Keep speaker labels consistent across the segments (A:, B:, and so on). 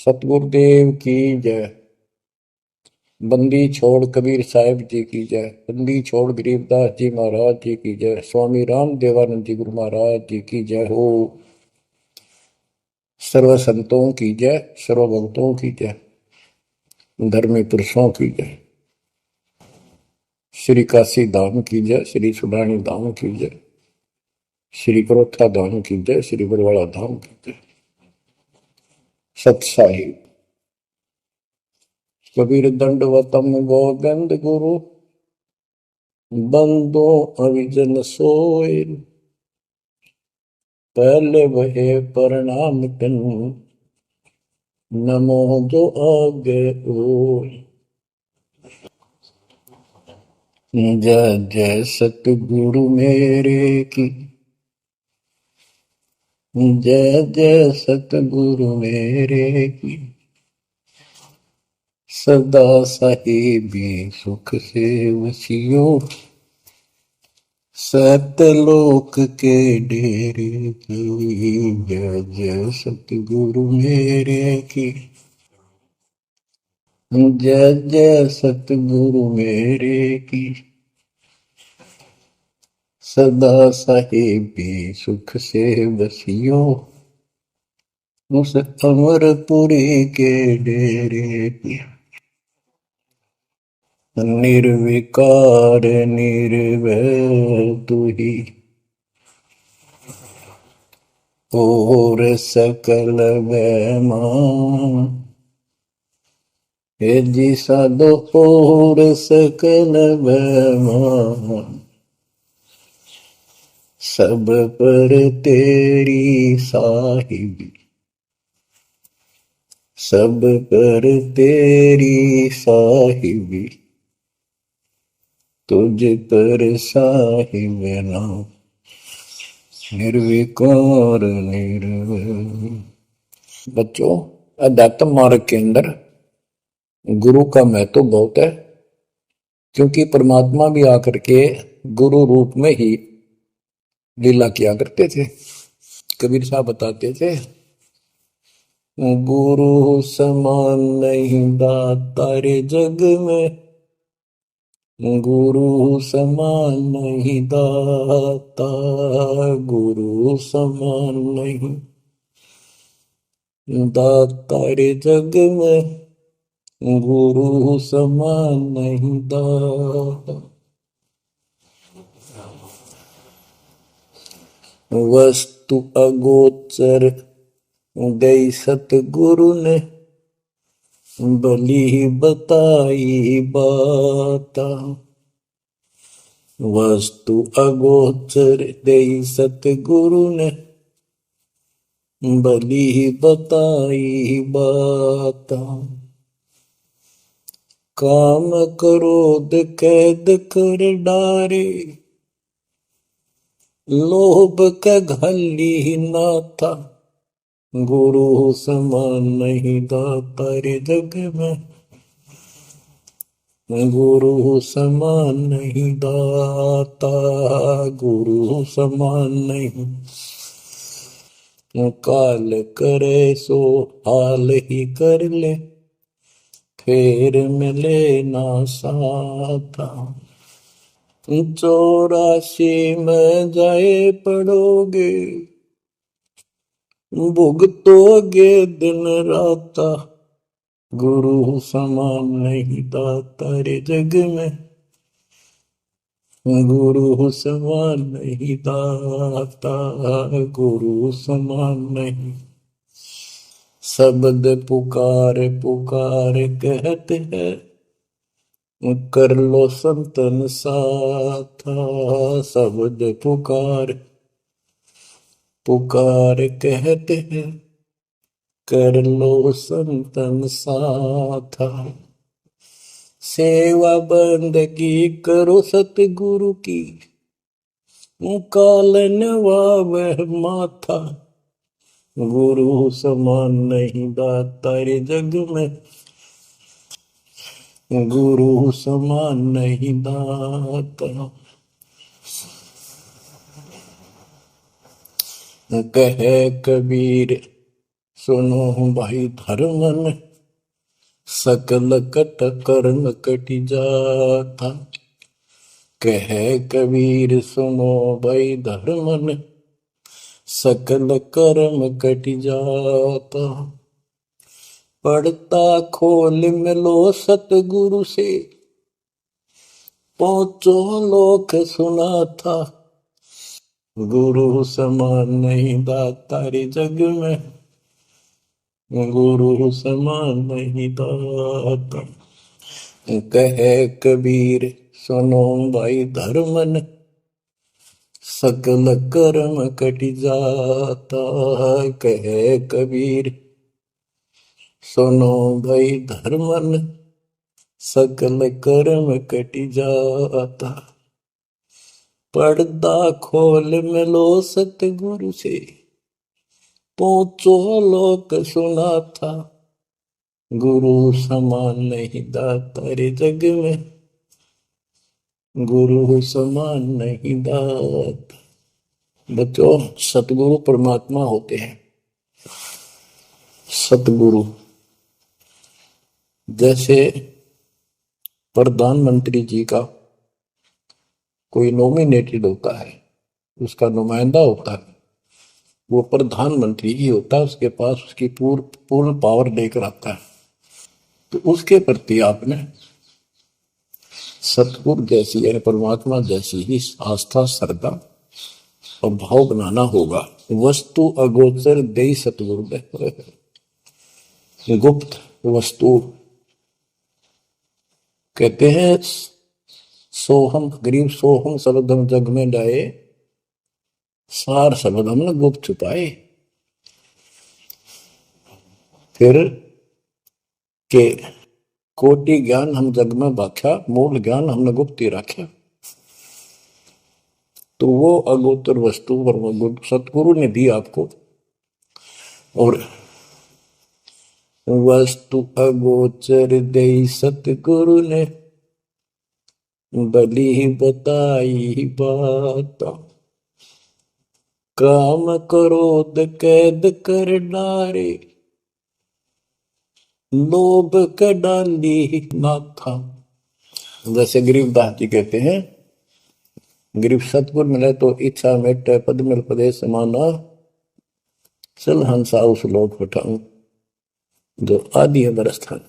A: सतगुरुदेव की जय। बंदी छोड़ कबीर साहिब जी की जय। बंदी छोड़ गरीबदास जी महाराज जी की जय। स्वामी राम देवानंद जी गुरु महाराज जी की जय हो। सर्व संतों की जय, सर्व भक्तों की जय, धर्मी पुरुषों की जय। श्री काशी धाम की जय, श्री सुडानी धाम की जय, श्री करोथा धाम की जय, श्री बरवाड़ा धाम की जय। सत साहिब कबीर दंडवतम गोविंद गुरु, बंदो अविजन सोय। पहले वहे प्रणाम कन, नमो जो आगे ओय। जय जय सतगुरु मेरे की, जय जय सतगुरु मेरे की। सदा साहिबी सुख से वसियो, सतलोक के डेरे की। जय जय सतगुरु मेरे की, जय जय सतगुरु मेरे की। सदा साहिबी सुख से बसियो, उस अमरपुरी के डेरे की। निर्विकार निर्भय तू ही, और सकल वैमान। हे जी साधो और सकल वैमान, सब पर तेरी साहिबी, सब पर तेरी साहिबी। तुझ पर साहिब नाम, निर्विकार निर्भय। बच्चों, अध्यात्म मार्ग के अंदर गुरु का महत्व बहुत है, क्योंकि परमात्मा भी आकर के गुरु रूप में ही लीला किया करते थे। कबीर साहब बताते थे, गुरु समान नहीं दाता रे जग में, गुरु समान नहीं दाता, गुरु समान नहीं दाता रे जग में, गुरु समान नहीं दाता। वस्तु अगोचर गई सतगुरु ने, भली बताई बाता। वस्तु अगोचर गई सतगुरु ने, भली बताई बाता। काम क्रोध कैद कर डारे, लोभ का घली ना था, गुरु समान नहीं दाता रे जग में, गुरु समान नहीं दाता, गुरु समान नहीं। काल करे सो हाल ही कर ले, फिर मिले ना साथा। 84 में जाए पड़ोगे, भुगतोगे दिन राता, गुरु समान नहीं दाता रे जग में, गुरु समान नहीं दाता, गुरु समान नहीं। शब्द पुकार पुकार कहते हैं, कर लो संतन साथा। शब्द पुकार पुकार कहते हैं, कर लो संतन साथा। सेवा बंदगी करो सतगुरु की, कालन वह माथा, गुरु समान नहीं दाता रे जग में, गुरु समान नहीं दाता। कहे कबीर सुनो भाई धर्मन सकल कट कर्म कटि जाता। कह कबीर सुनो भाई धर्मन सकल कर्म कटि जाता। पढ़ता खोल मिलो सतगुरु से पहुंचो लोक सुना था। गुरु समान नहीं दाता रे जग में, गुरु समान नहीं दाता। कहे कबीर सुनो भाई धर्मन सकल कर्म कटि जाता। कहे कबीर सुनो भाई धर्मन सकल कर्म कटि जाता। पर्दा खोल मिलो सतगुरु से पहुंचो लोक सुना था। गुरु समान नहीं दाता रे जग में, गुरु समान नहीं दाता। बच्चों, सतगुरु परमात्मा होते हैं। सतगुरु जैसे प्रधानमंत्री जी का कोई नॉमिनेटेड होता है, उसका नुमाइंदा होता है, वो प्रधानमंत्री ही होता है, उसके पास उसकी पूर्ण पावर लेकर आता है। तो उसके प्रति आपने सतगुरु जैसी यानी परमात्मा जैसी ही आस्था श्रद्धा और भाव बनाना होगा। वस्तु अगोचर दे सतगुरु दे, गुप्त वस्तु कहते हैं। सोहम गरीब सोहम शब्दम जग में डाए, सार शब्द हमने गुप्त छुपाए। फिर के कोटि ज्ञान हम जग में बाख्या, मूल ज्ञान हमने गुप्त ही रखा। तो वो अगोचर वस्तु सतगुरु ने दी आपको। और वस्तु अगोचर दे सतगुरु ने बली बताई बात। काम क्रोध कैद कर डारे, लोभ का डाली ना था। जैसे गरीबदास जी कहते हैं, गरीब सतगुरु मिले तो इच्छा मेटे, पद मिल पदे समाना, चल हंसा उस लोक उठाऊं जो आदि है बरस्थान।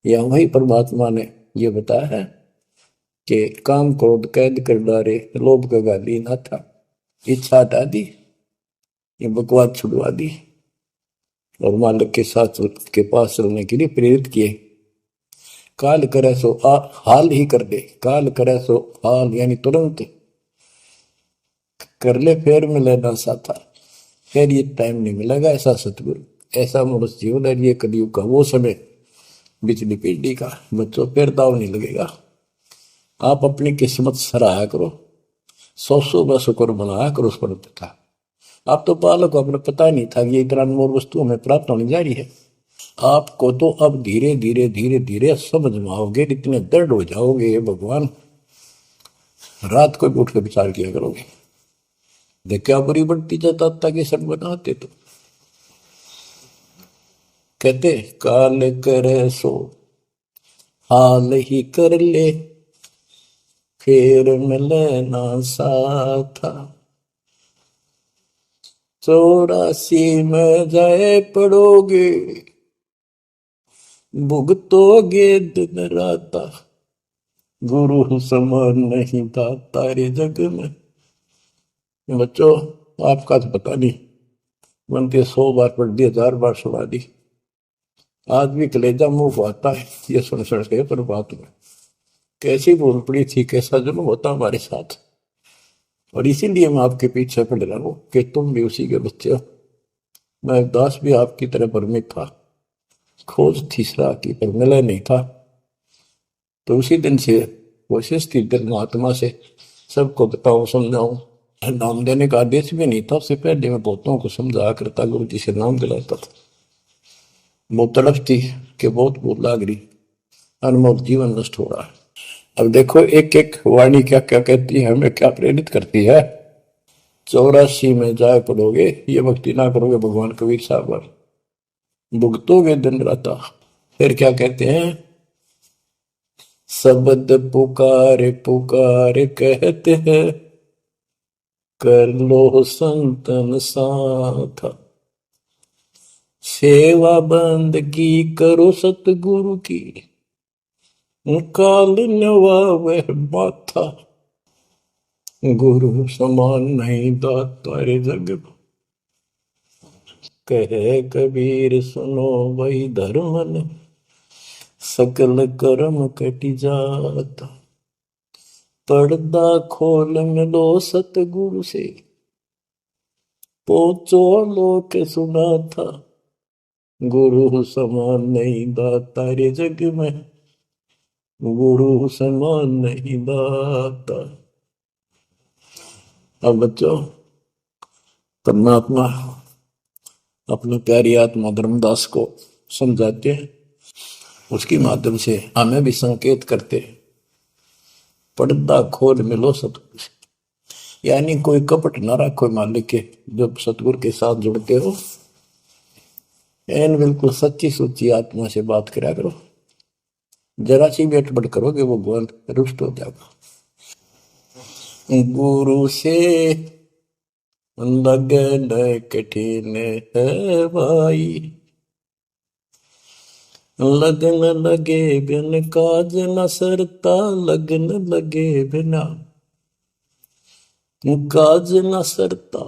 A: या वही परमात्मा ने ये बताया है कि काम क्रोध कैद कर डारे, लोभ का गाली ना था। इच्छा हटा दी, ये बकवास छुड़वा दी और मालिक के साथ के पास चलने के लिए प्रेरित किए। काल करे सो हाल ही कर दे, काल करे सो हाल यानी तुरंत कर ले, फिर मिले ना साथा, फिर ये टाइम नहीं मिलेगा। ऐसा सतगुरु, ऐसा मनुष्य जीवन है ये कलयुग का वो समय, बिजली पीढ़ी का। बच्चों, फिर दाव नहीं लगेगा। आप अपनी किस्मत सराहा करो, 100 शुक्र बनाया करो उस पर पिता। आप तो बालक को अपने पता ही नहीं था कि ये इतना अनमोल वस्तु हमें प्राप्त होने जा रही है। आपको तो अब धीरे धीरे धीरे धीरे समझ में आओगे, इतने दृढ़ हो जाओगे भगवान, रात को उठ के विचार किया करोगे। देखा बुरी बढ़ती जाता कि सब बनाते तो कहते काल करे सो हाल ही कर ले, फिर मिले ना साथा। 84 में जाए पड़ोगे, भुगतोगे दिन राता। गुरु समान नहीं दाता रे जग में। बच्चों, आपका तो पता नहीं, बनती 100 बार पढ़ दी, 1000 बार सुना दी, आज भी कलेजा मुंह को आता है ये सुन सुन के। पर बात में कैसी बोल पड़ी थी, कैसा जुल्म होता हमारे साथ। और इसीलिए मैं आपके पीछे पड़ रहा हूं कि तुम भी उसी के बच्चे हो। मैं दास भी आपकी तरह भ्रमित था, खोज तीसरा की पर मिला नहीं था। तो उसी दिन से कोशिश थी दिल महात्मा से सबको बताऊं समझाऊं। नाम देने का आदेश भी नहीं था, उससे पहले मैं बहुतों को समझाया करता, गुरु जी से नाम दिलाता था। बहुत तड़फ थी कि बहुत बहुत लाग रही, अनमोल जीवन नष्ट हो रहा है। अब देखो एक एक वाणी क्या क्या कहती है, हमें क्या प्रेरित करती है। 84 में जाए पड़ोगे, ये भक्ति ना करोगे भगवान कबीर साहब पर, भुगतोगे दिन राता। फिर क्या कहते हैं, शब्द पुकार पुकार कहते हैं, कर लो संतन साथ, सेवा बंदगी करो सतगुरु की, काल नवावे माथा, गुरु समान नहीं दाता रे जग में। कहे कबीर सुनो वही धर्म ने, सकल कर्म कटी जाता, पर्दा खोल मिलो सतगुरु से, पहुंचो लोक सुना था, गुरु समान नहीं दाता रे जग में, गुरु समान नहीं दाता। अब बच्चों, परमात्मा अपनी प्यारी आत्मा धर्मदास को समझाते हैं, उसके माध्यम से हमें भी संकेत करते हैं, पर्दा खोल मिलो सतगुरु से, यानी कोई कपट ना रखो मालिक के, जब सतगुरु के साथ जुड़ते हो एन बिल्कुल सच्ची सुच्ची आत्मा से बात करा करो, जरा सी भी अटपट करोगे वो भगवान रुष्ट हो जाएगा। गुरु से लगन कठिन है भाई, लगन लगे बिन काज न सरता, लगन लगे बिना काज न सरता,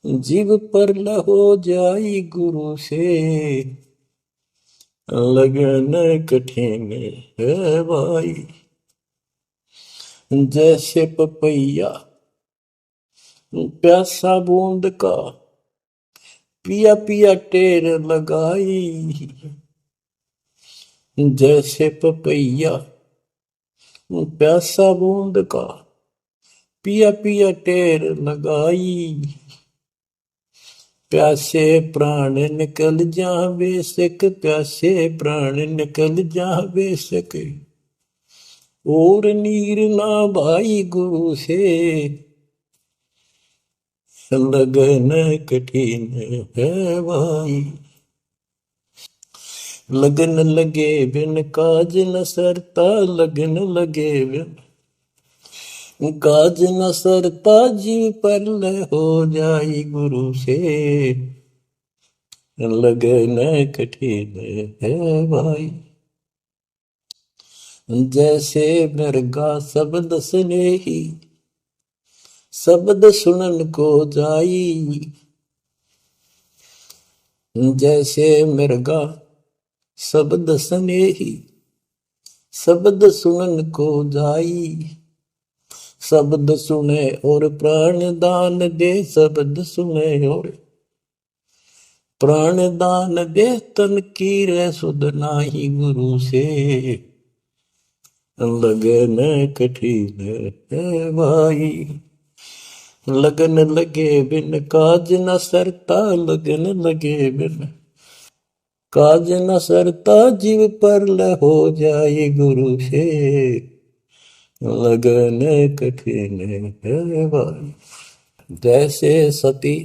A: जीव पर हो जाई गुरु से, लगन कठिन है भाई। जैसे पपैया प्यासा बूंद का, पिया पिया टेर लगाई, जैसे पपैया प्यासा बूंद का, पिया पिया टेर लगाई, प्यासे प्राण निकल जा बेशक, प्यासे प्राण निकल जा बेशक, और नीर ना भाई गुरु से, लगन कठिन है भाई। लगन लगे बिन काज न सरता, लगन लगे बिन काज न सरता, जीव पर हो जाई गुरु से, लगन कठिन है भाई। जैसे मृगा शब्द स्नेही, शब्द सुनन को जाई, जैसे मृगा शब्द स्नेही, शब्द सुनन को जाई, शब्द सुने और प्राण दान दे, शब्द सुने और प्राण दान दे, तन की रे सुध नाही गुरु से, लगन कठिन है भाई। लगन लगे बिन काज न सरता, लगन लगे बिन काज न सरता, जीव पर हो जाए गुरु से, लगन कठिन है भाई। जैसे सती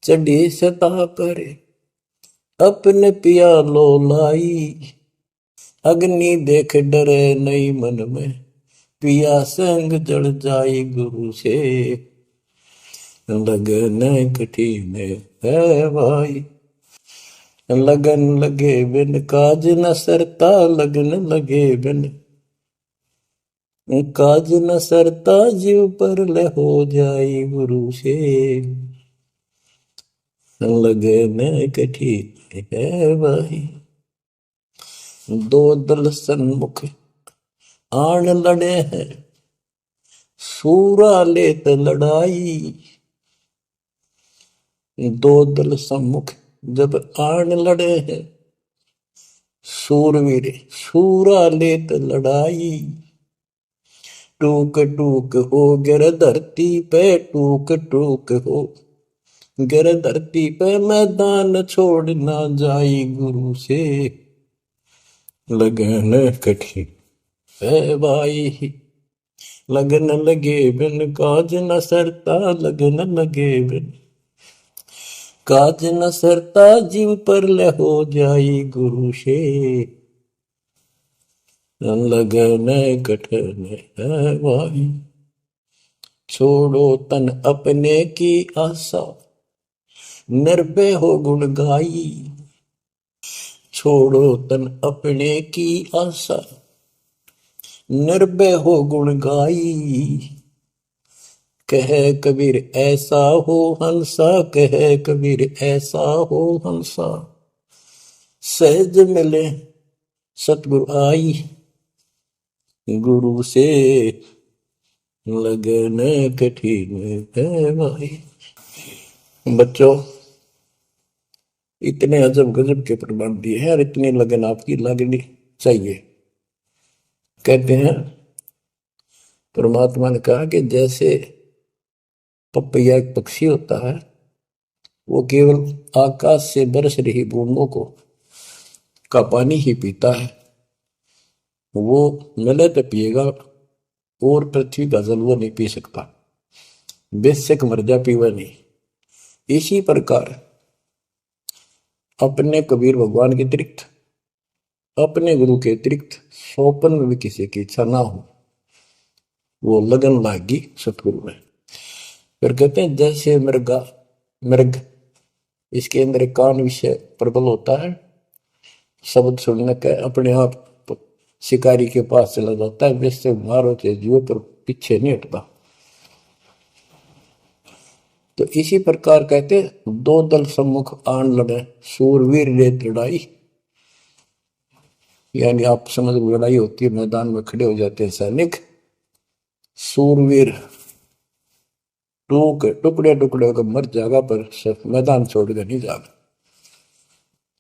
A: चढ़ी सता पर, अपने पिया लो लाई, अग्नि देख डरे नहीं मन में, पिया संग जड़ जाई गुरु से, लगन कठिन है भाई। लगन लगे बिन काज न सरता, लगन लगे बिन काज न सरता, जीव पर हो जाई गुरु से, लगन कठिन है भाई। दो दल सन्मुख आन लड़े हैं, सूरा लेत लड़ाई, दो दल सम्मुख जब आन लड़े हैं, सूरवीर सूरा लेत लड़ाई, टूक टूक हो गिर धरती पे, टूक टूक हो गिर धरती पे, मैदान छोड़ ना जाई गुरु से, लगन कठिन है भाई। लगन लगे बिन काज न सरता, लगन लगे बिन काज न सरता, जीव पर ले हो जाई गुरु से, लगन कठन है भाई। छोड़ो तन अपने की आशा, निर्भय हो गुण गाई। छोड़ो तन अपने की आशा, निर्भय हो गुण गाई। कह कबीर ऐसा हो हंसा, कह कबीर ऐसा हो हंसा, सहज मिले सतगुरु आई। गुरु से लगन कठिन है भाई। बच्चों, इतने अजब गजब के प्रमाण दिए हैं और इतनी लगन आपकी लगनी चाहिए। कहते हैं परमात्मा ने कहा कि जैसे पपैया एक पक्षी होता है, वो केवल आकाश से बरस रही बूंदों को का पानी ही पीता है, वो मिले तो पिएगा, और पृथ्वी का जल वो नहीं पी सकता, बेशक मर जा पीवा नहीं। इसी प्रकार अपने कबीर भगवान के अतिरिक्त, अपने गुरु के अतिरिक्त सोपन में भी किसी की इच्छा ना हो, वो लगन लागी सतगुरु में। फिर कहते हैं जैसे मृगा मृग, इसके अंदर एक कान विषय प्रबल होता है, शब्द सुनने का अपने आप शिकारी के पास चला जाता है, वैसे मारो चाहे जीव पर पीछे नहीं हटता। तो इसी प्रकार कहते दो दल सम्मुख आन लड़े, सूरवीर रे लड़ाई। यानी आप समझ लड़ाई होती है, मैदान में खड़े हो जाते हैं सैनिक, सूरवीर टुकड़े टुकड़े होकर मर जाएगा, पर मैदान छोड़कर नहीं जाएगा।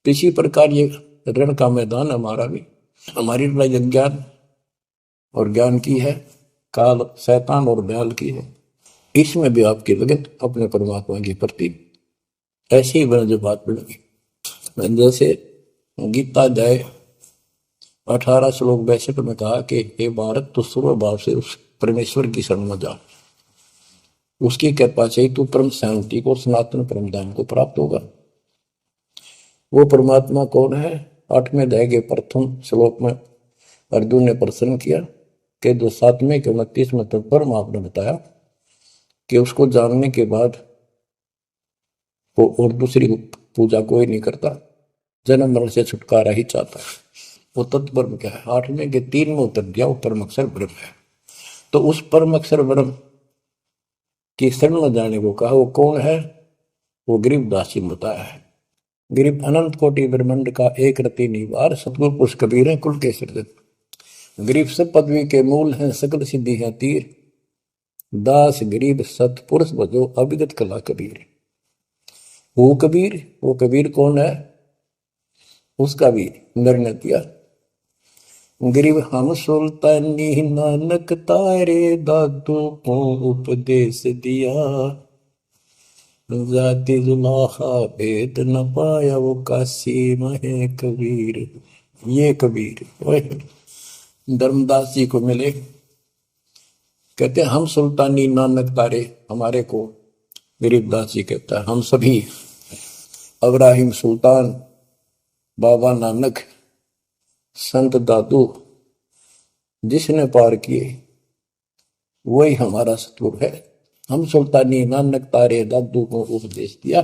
A: इसी प्रकार ये रण का मैदान हमारा भी, हमारी लड़ाई अज्ञान और ज्ञान की है, काल शैतान और दयाल की है। इसमें भी आपकी लगन अपने परमात्मा के प्रति ऐसी ही बन जो बात बढ़ेगी। जैसे गीता जाए 18 श्लोक 62 में कहा कि हे भारत, तू सर्व भाव से उस परमेश्वर की शरण में जा, उसकी कृपा से ही तू परम शांति को, सनातन परम धाम को प्राप्त होगा। वो परमात्मा कौन है? 8वें अध्याय के प्रथम श्लोक में अर्जुन ने प्रश्न किया कि जो 7वें के 29 में परम आपने बताया कि उसको जानने के बाद वो और दूसरी पूजा कोई नहीं करता, जन्म मरण से छुटकारा ही चाहता है। वो तत्ब्रह्म क्या है? 8वें के 3 में उत्तर दिया, वो परम अक्षर ब्रह्म है। तो उस परम अक्षर ब्रह्म की शरण में जाने को कहा। वो कौन है? वो गरीबदास जी बताया है। गरीब अनंत कोटि ब्रह्मांड का एक रति निवार, सतगुरु पुरुष कबीर है कुल के सृजन। गरीब सब पदवी के मूल हैं, सकल सिद्धि है तीर, दास गरीब सतपुरुष भजो अभिगत कला कबीर। वो कबीर कौन है? उसका भी निर्णय दिया। गरीब हम सुल्तानी नानक तारे, दादू को उपदेश दिया, जाति जुलाहा भेद न पाया, वो काशी में कबीर। ये कबीर धर्मदास जी को मिले, कहते हम सुल्तानी नानक तारे, हमारे को गरीबदास जी कहता है हम सभी अब्राहिम सुल्तान, बाबा नानक, संत दादू जिसने पार किए वही हमारा सतगुरु है। हम सुल्तानी नानक तारे, दादू को उपदेश दिया,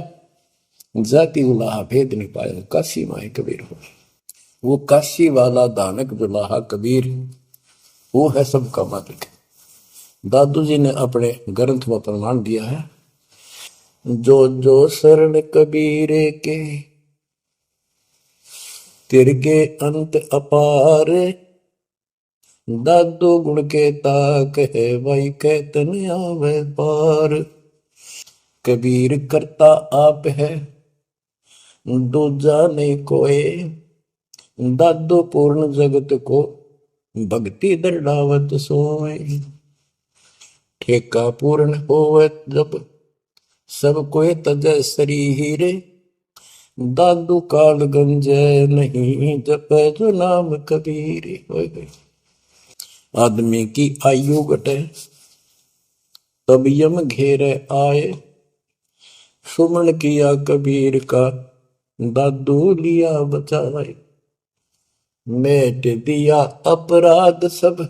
A: जाति उलाहा भेद नहीं पाया, काशी माए कबीर हो। वो काशी वाला दानक दुलाहा कबीर, वो है सबका मालिक। दादू जी ने अपने ग्रंथ में प्रमाण दिया है, जो जो शरण कबीरे के, तिरगे अंत अपार, दादू गुण के ताक है, भाई कहतन आवे पार। कबीर करता आप है, दूजा नहीं कोई, दादू पूर्ण जगत को, भक्ति दृढ़ावत सोए। ठेका पूर्ण होवत जब, सब कोई तजय शरीर, दादू काल गंजय नहीं, जप जो नाम कबीर। आदमी की आयु घटे, तब यम घेरे आए। सुमन किया कबीर का, दादू लिया बचाए। मेट दिया अपराध सब,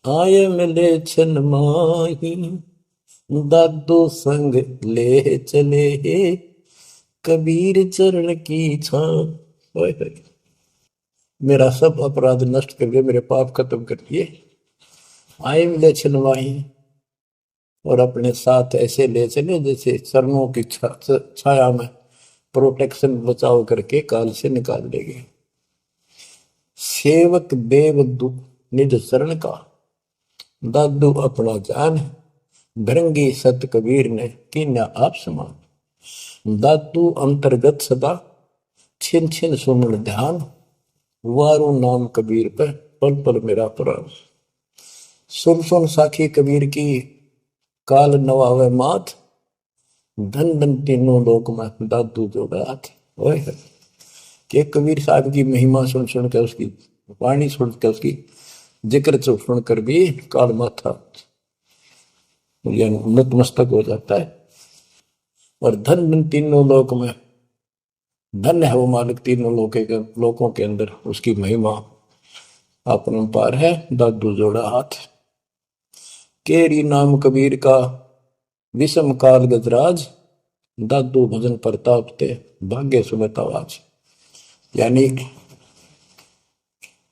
A: आए मिले छन माही। दादू संग ले चले, कबीर चरण की छां। मेरा सब अपराध नष्ट कर दिए, मेरे पाप खत्म कर दिए। आए मिले छन माही, और अपने साथ ऐसे ले चले जैसे चरणों की छाया में प्रोटेक्शन बचाव करके काल से निकाल देंगे। सेवक देव निज शरण का, दादू अपना जान। भृंगी सत कबीर ने कीन्या आप समान। दादू अंतर्गत सदा, छिन छिन सुमन ध्यान। वारू नाम कबीर पे, पल पल मेरा प्राण। सुन सुन साखी कबीर की, काल नवावे मात। धन धन तीनों लोक में, दादू जोड़ा हाथ। ओए कि कबीर साहब की महिमा सुन सुन के, उसकी वाणी सुन के, उसकी जिक्र सुन कर भी काल माथा नतमस्तक हो जाता है। और धन धन तीनों लोक में, धन है वो मालिक तीनों लोकों के अंदर, उसकी महिमा अपरंपार है। दादू जोड़ा हाथ। केरी नाम कबीर का, विषम काल गजराज। दादू भजन प्रताप ते, भाग्य सुमित आवाज। यानी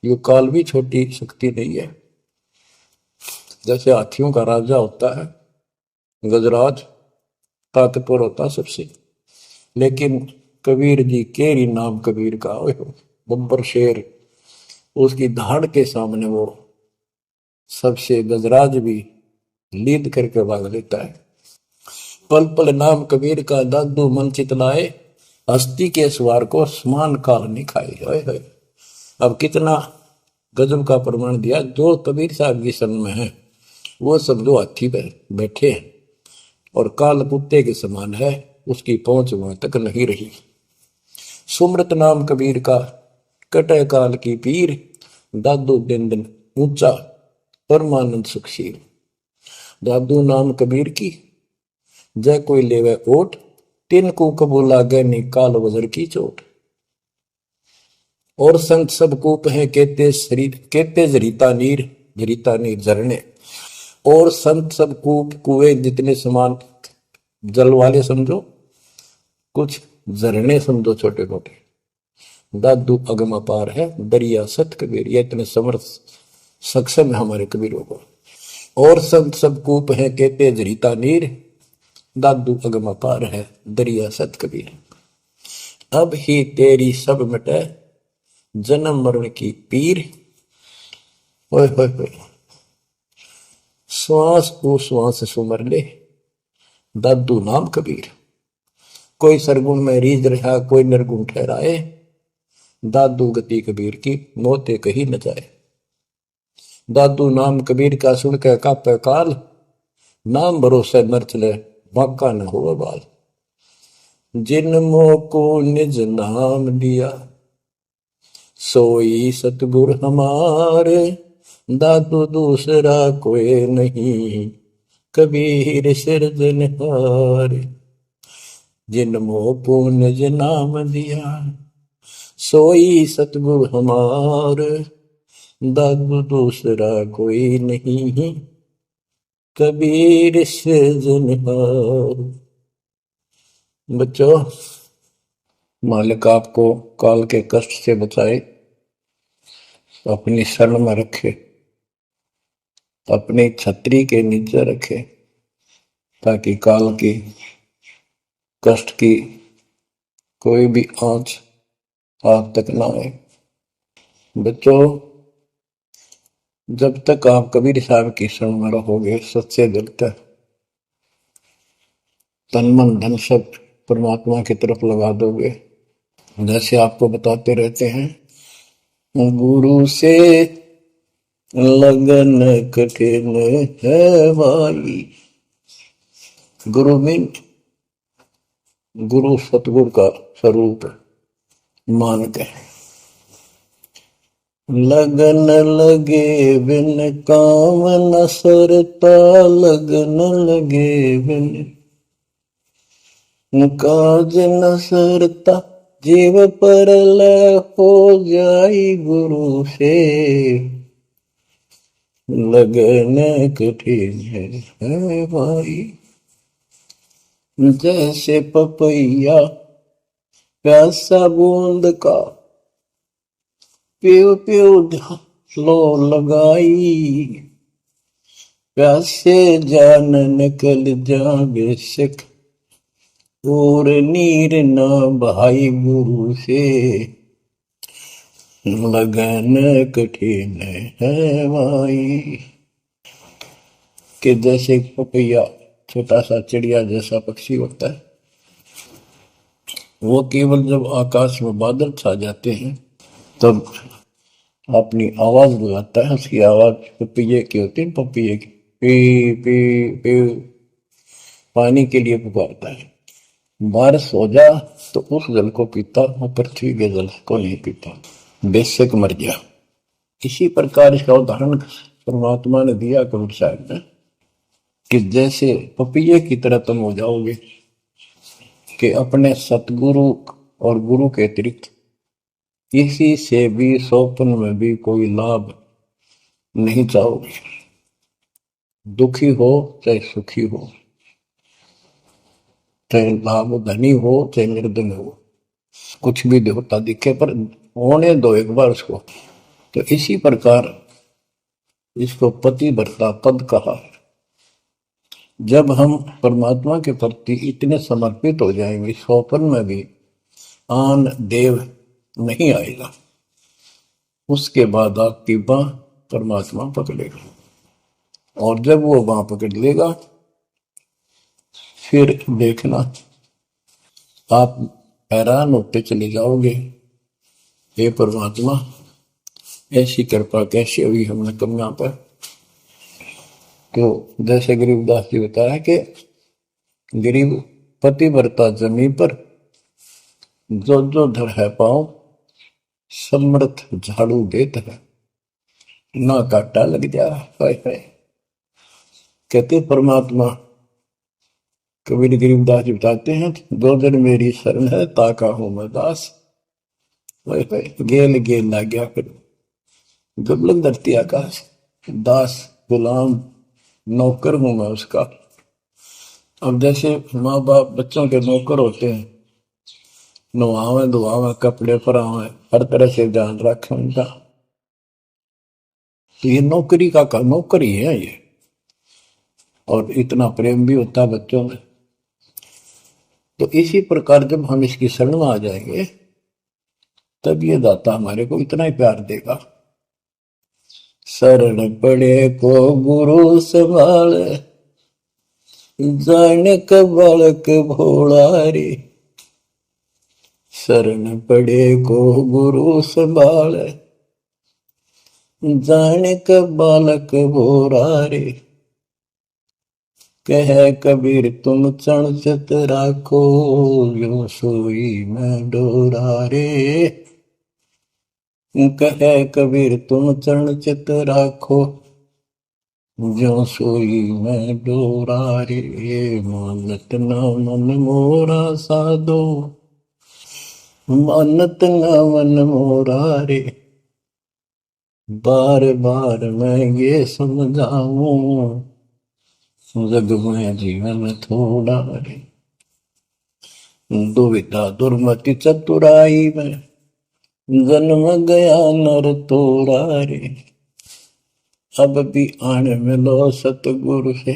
A: ये काल भी छोटी शक्ति नहीं है। जैसे हाथियों का राजा होता है गजराज, ताकतवर होता सबसे, लेकिन कबीर जी, केरी नाम कबीर का, बब्बर शेर, उसकी धाड़ के सामने वो सबसे गजराज भी लीद करके भाग लेता है। पल पल नाम कबीर का, दादू मन चितलाए। हस्ती के सवार को समान काल नहीं खाए। अब कितना गजब का प्रमाण दिया। जो कबीर साहब की शरण में है वो सब जो हाथी पर बैठे हैं और काल कुत्ते के समान है, उसकी पहुंच वहां तक नहीं रही। सुमृत नाम कबीर का, कटे काल की पीर। दादू दिन दिन ऊंचा, परमानंद सुखशील। दादू नाम कबीर की, जय कोई लेवे ओट। तिन को कबू लागे नी काल वजर की चोट। और संत सब कूप है, कहते शरीर कहते जरीता नीर झरने। और संत सब कूप कुएं जितने समान जल वाले समझो, कुछ झरने समझो छोटे मोटे। दादू अगम अपार है, दरिया सत कबीर। ये इतने समर्थ सक्षम है हमारे कबीरों को। और संत सब कूप है, कहते जरीता नीर। दादू अगम अपार है, दरिया सत कबीर। अब ही तेरी सब मिटे, जन्म मरण की पीर। ओए होए होए, श्वास को श्वास सुमर ले, दादू नाम कबीर। कोई सरगुण में रीझ रहा, कोई निर्गुण ठहराए। दादू गति कबीर की, मोते कही न जाए। दादू नाम कबीर का, सुन के कापे काल। नाम भरोसे नर चले, बांका न हो बाल। जिन मोह को निज नाम दिया, सोई सतगुर हमारे। दादू दूसरा कोई नहीं, कबीर सिरजनहार। जिन मोह को निज नाम दिया, सोई सतगुर हमार। दादू दूसरा कोई नहीं, कबीर सिरजनहार। बच्चों, मालिक आपको काल के कष्ट से बचाए, अपनी शरण में रखे, अपनी छतरी के नीचे रखे, ताकि काल की कष्ट की कोई भी आंच आप तक ना आए। बच्चों, जब तक आप कबीर साहब की शरण में रहोगे, सच्चे दिल तक तन मन धन सब परमात्मा की तरफ लगा दोगे। जैसे आपको बताते रहते हैं, गुरु से लगन कठिन है भाई। गुरु मीन गुरु सतगुरु का स्वरूप मान के, लगन लगे बिन काम न सरता, लगन लगे बिन काज न सरता, जीव पर लय हो जाई गुरु से, लगन कठिन है भाई। जैसे पपैया प्यासा बूंद का, प्यू प्यू लो लगाई, प्यासे जान निकल जा बेशक, और नीर न भाई गुरु से, लगन कठिन है भाई। कि जैसे पपैया छोटा सा चिड़िया जैसा पक्षी होता है, वो केवल जब आकाश में बादल छा जाते हैं तब अपनी आवाज लगाता है। उसकी आवाज पपैये की होती है, पपैये की पी पी पी, पानी के लिए पुकारता है। बारिश हो जा तो उस जल को पीता, वो पृथ्वी के जल को नहीं पीता, बेशक मर गया। इसी प्रकार इसका उदाहरण परमात्मा ने दिया कबीर साहब ने, कि जैसे पपैये की तरह तुम हो जाओगे कि अपने सतगुरु और गुरु के अतिरिक्त किसी से भी स्वप्न में भी कोई लाभ नहीं चाहोगे। दुखी हो चाहे सुखी हो, चाहे लाभ धनी हो चाहे निर्धन हो, कुछ भी देवता दिखे पर होने दो एक बार उसको। तो इसी प्रकार इसको पतिव्रता पद कहा। जब हम परमात्मा के प्रति इतने समर्पित हो जाएंगे, स्वप्न में भी आन देव नहीं आएगा, उसके बाद आपकी बाह परमात्मा पकड़ेगा। और जब वो बाह पकड़ लेगा फिर देखना आप हैरान होते चले जाओगे, हे परमात्मा ऐसी कृपा कैसे हुई हमने कमियां पर। तो जैसे गरीबदास जी बताया कि गरीब पतिव्रता जमीन पर, जो जो धर है पाओ समर्थ झाड़ू देत है, ना काटा लग जा। कहते परमात्मा कबीर गरीबदास जी बताते हैं, दो दिन मेरी शरण है ताका हूं मैं दास। गेल गेल ला गया फिर गबलक धरती आकाश, दास गुलाम नौकर हूं मैं उसका। अब जैसे माँ बाप बच्चों के नौकर होते हैं, नवावे धुआवे कपड़े परावे हर तरह से ध्यान रखें उनका, तो ये नौकरी का नौकर ही है ये। और इतना प्रेम भी होता है बच्चों में। तो इसी प्रकार जब हम इसकी शरण में आ जाएंगे तब ये दाता हमारे को इतना ही प्यार देगा। शरण पड़े को गुरु संभाले, जाने का बालक भोला रे। शरण पड़े को गुरु संभाले, जाने का बालक भोला रे। कह कबीर तुम चण चित राखो, यो सोई मैं डोरा रे। कह कबीर तुम चरण चित राखो, जो सोई मैं डोरा रे। मानत न मन मोरा साधो, मानत न मन मोरा रे। बार बार मैं ये समझाऊं, जग में जीवन थोड़ा रे। दुविधा दुर्मति चतुराई में, जन्म गया नर तोड़ा रे। अब भी आन मिलो सतगुरु से,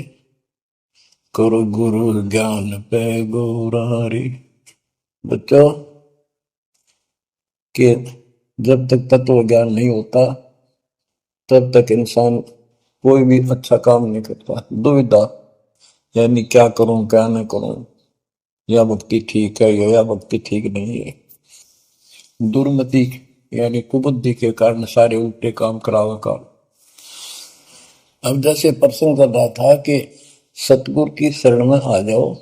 A: करो गुरु ज्ञान पे गोरा रे। बच्चों कि जब तक तत्व ज्ञान नहीं होता तब तक इंसान कोई भी अच्छा काम नहीं करता। दुविधा यानी क्या करूं क्या न करूं, या भक्ति ठीक है या भक्ति ठीक नहीं है। दुर्मति यानी कुबुद्धि के कारण सारे उल्टे काम करावा का। अब जैसे प्रसंग कर रहा था कि सतगुरु की शरण में आ जाओ,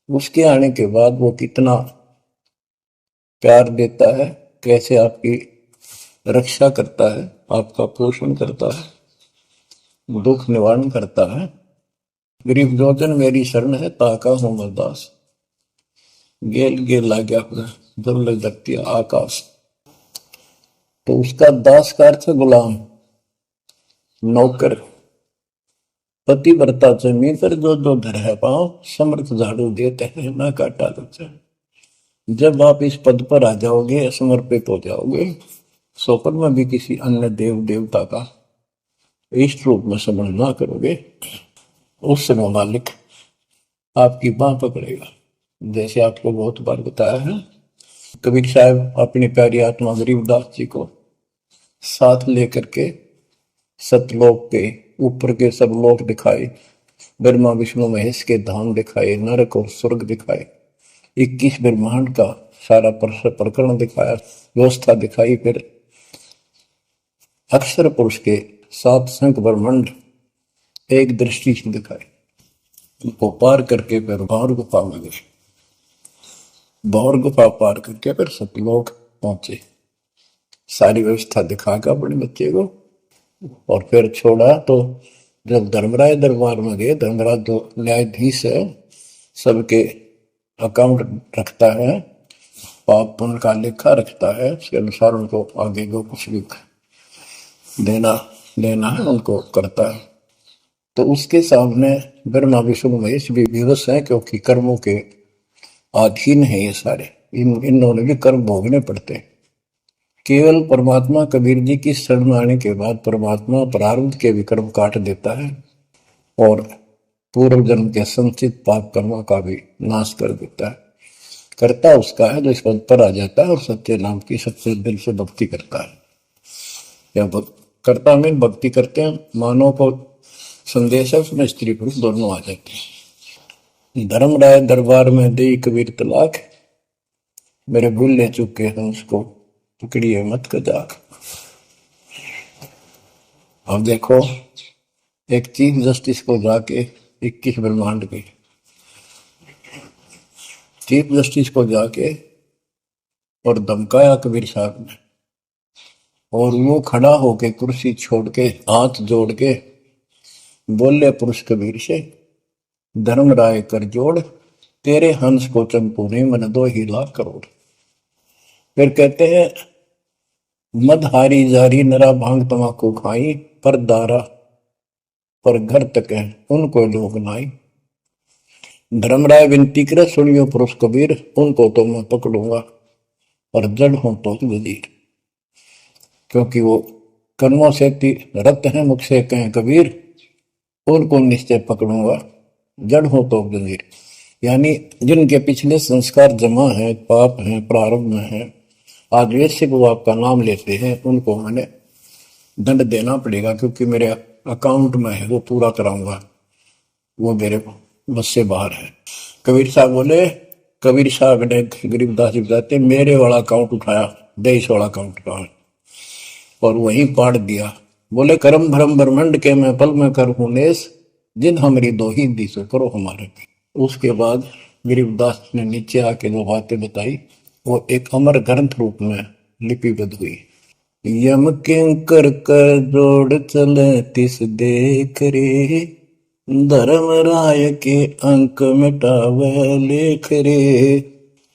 A: उसके आने के बाद वो कितना प्यार देता है, कैसे आपकी रक्षा करता है, आपका पोषण करता है, दुख निवारण करता है। गरीब जोजन मेरी शरण है, ताका हूं मैं दास। गेल गेल ला गया अपना, जब लग धरती आकाश। तो उसका दास का अर्थ है गुलाम, नौकर। पतिव्रता जमीन पर जो जो धर है पाँव, समर्थ झाड़ू देते हैं ना काटा देते हैं। जब आप इस पद पर आ जाओगे, समर्पित हो जाओगे, स्वप्न में भी किसी अन्य देव देवता का इष्ट रूप में समझ ना करोगे, उस समय मालिक आपकी बाह पकड़ेगा। जैसे आपको बहुत बार बताया है, कबीर साहब अपनी प्यारी आत्मा गरीबदास जी को साथ लेकर के सतलोक के ऊपर के सब लोक दिखाए, ब्रह्मा विष्णु महेश के धाम दिखाए, नरक और स्वर्ग दिखाए, 21 ब्रह्मांड का सारा प्रकरण दिखाया, व्यवस्था दिखाई। फिर अक्षर पुरुष के 7 संख ब्रह्मांड एक दृष्टि से दिखाए। उनको पार करके फिर भौर गुफा में गए, भौर गुफा पार करके फिर सतलोक पहुंचे, सारी व्यवस्था दिखा के अपने बच्चे को, और फिर छोड़ा। तो जब धर्मराज दरबार में गए, धर्मराज जो न्यायाधीश है, सबके अकाउंट रखता है, पाप पुण्य का लेखा रखता है, उसके अनुसार उनको आगे को कुछ भी देना लेना है उनको करता है। तो उसके सामने ब्रह्मा विष्णु महेश भी विवश है, क्योंकि कर्मों के अधीन है ये सारे, इन्होंने भी कर्म भोगने पड़ते हैं। केवल परमात्मा कबीर जी की शरण में आने के बाद परमात्मा प्रारब्ध के भी कर्म काट देता है और पूर्व जन्म के संचित पाप कर्मों का भी नाश कर देता है। करता उसका है जो इस पद पर आ जाता है और सच्चे नाम की सच्चे दिल से भक्ति करता है। या करता में भक्ति करते हैं, मानव को संदेश है, उसमें स्त्री पुरुष दोनों आ जाते हैं। धर्म राय दरबार में दे कबीर तलाक, मेरे भूल ले चुके हैं उसको पकड़िए मत कजाक। अब देखो, एक चीफ जस्टिस को जाके 21 ब्रह्मांड के चीफ जस्टिस को जाके और धमकाया कबीर साहब ने, और वो खड़ा होके कुर्सी छोड़ के हाथ जोड़ के बोले पुरुष कबीर से, धर्म राय कर जोड़, तेरे हंस को चंपू ने मन 2 ही लाख करोड़। फिर कहते हैं, मदहारी जारी नरा भांग तमाकू खाई, पर दारा पर घर तक है उनको लोग नाई। धर्मराय विनती करे, सुनियो पुरुष कबीर, उनको तो मैं पकड़ूंगा और जड़ हूं तो वजीर। क्योंकि वो कर्मों से रत है, मुख से कहें कबीर, उनको निश्चय पकड़ूंगा, जड़ हो तो वजीर। यानी जिनके पिछले संस्कार जमा है, पाप है, प्रारंभ में है, आज वैसे वो आपका नाम लेते हैं, उनको मैंने दंड देना पड़ेगा, क्योंकि मेरे अकाउंट में है, वो पूरा कराऊंगा, वो मेरे बस से बाहर है। कबीर साहब बोले, कबीर साहब ने गरीबदास जी बताते, मेरे वाला अकाउंट उठाया, देश वाला अकाउंट का, और वहीं पाड़ दिया। बोले, कर्म भ्रम ब्रह्मंड के मैं पल में कर हूं नेस, जिन हमारी 2 ही दी सो करो हमारे। उसके बाद गरीबदास ने नीचे आके जो बातें बताई, वो एक अमर ग्रंथ रूप में लिपिबद्ध हुई। यम किंकर कर जोड़ चले तिस देख रे, धर्म राय के अंक मिटावे लेख रे,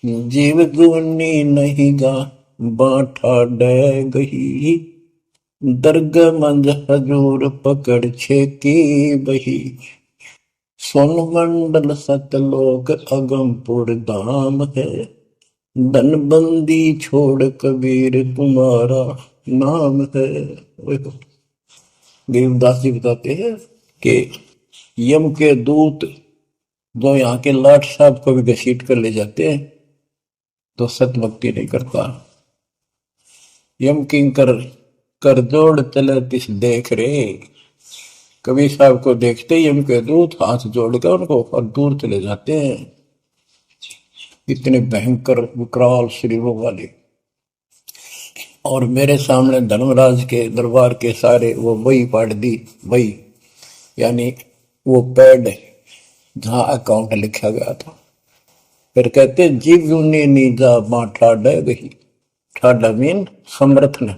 A: जीव गुनी नहीं गा बाठा डे गही, दर्ग मंज हजूर पकड़ छे की बही, सोन मंडल सतलोक अगमपुर धाम है, धनबंदी छोड़ कबीर तुम्हारा नाम है। गरीबदास जी बताते हैं कि यम के दूत जो यहाँ के लाट साहब को भी घसीट कर ले जाते हैं, तो सत भक्ति नहीं करता। यम किंकर कर जोड़ चले तिस देख रे, कबीर साहब को देखते ही यम के दूत हाथ जोड़कर उनको और दूर चले जाते हैं। इतने भयंकर विकराल शरीरों वाले। और मेरे सामने धर्मराज के दरबार के सारे वो वही पाड़ दी, वही यानी वो पैड जहां अकाउंट लिखा गया था। फिर कहते, जीव यूनी नीजा मां ठाडा गही, ठाडा मीन समर्थ ने,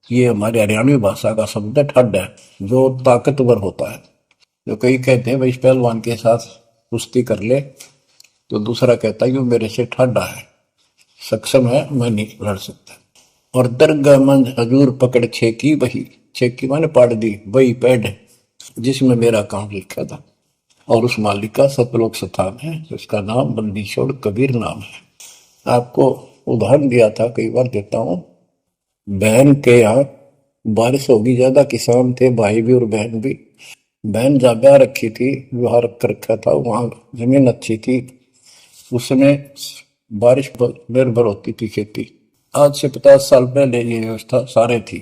A: ये हमारी हरियाणवी भाषा का शब्द है ठड है, जो ताकतवर होता है। जो कई कहते हैं भाई इस पहलवान के साथ कुश्ती कर ले, तो दूसरा कहता है कि वो मेरे से ठंडा है, सक्षम है, मैं नहीं लड़ सकता। और दरगाह मंज हजूर पकड़ छेकी वही, छेकी मैंने पाड़ दी वही पैड जिसमें मेरा काम लिखा था। और उस मालिक का सतलोक स्थान है, उसका नाम बंदी छोड़ कबीर नाम है। आपको उदाहरण दिया था, कई बार देता हूँ। बहन के यहाँ बारिश होगी ज्यादा, किसान थे भाई भी और बहन भी। बहन जहाँ ब्याह रखी थी, विवाह रख रखा था, वहां जमीन अच्छी थी, उसमें बारिश पर निर्भर होती थी खेती। आज से 50 साल पहले ये व्यवस्था सारे थी।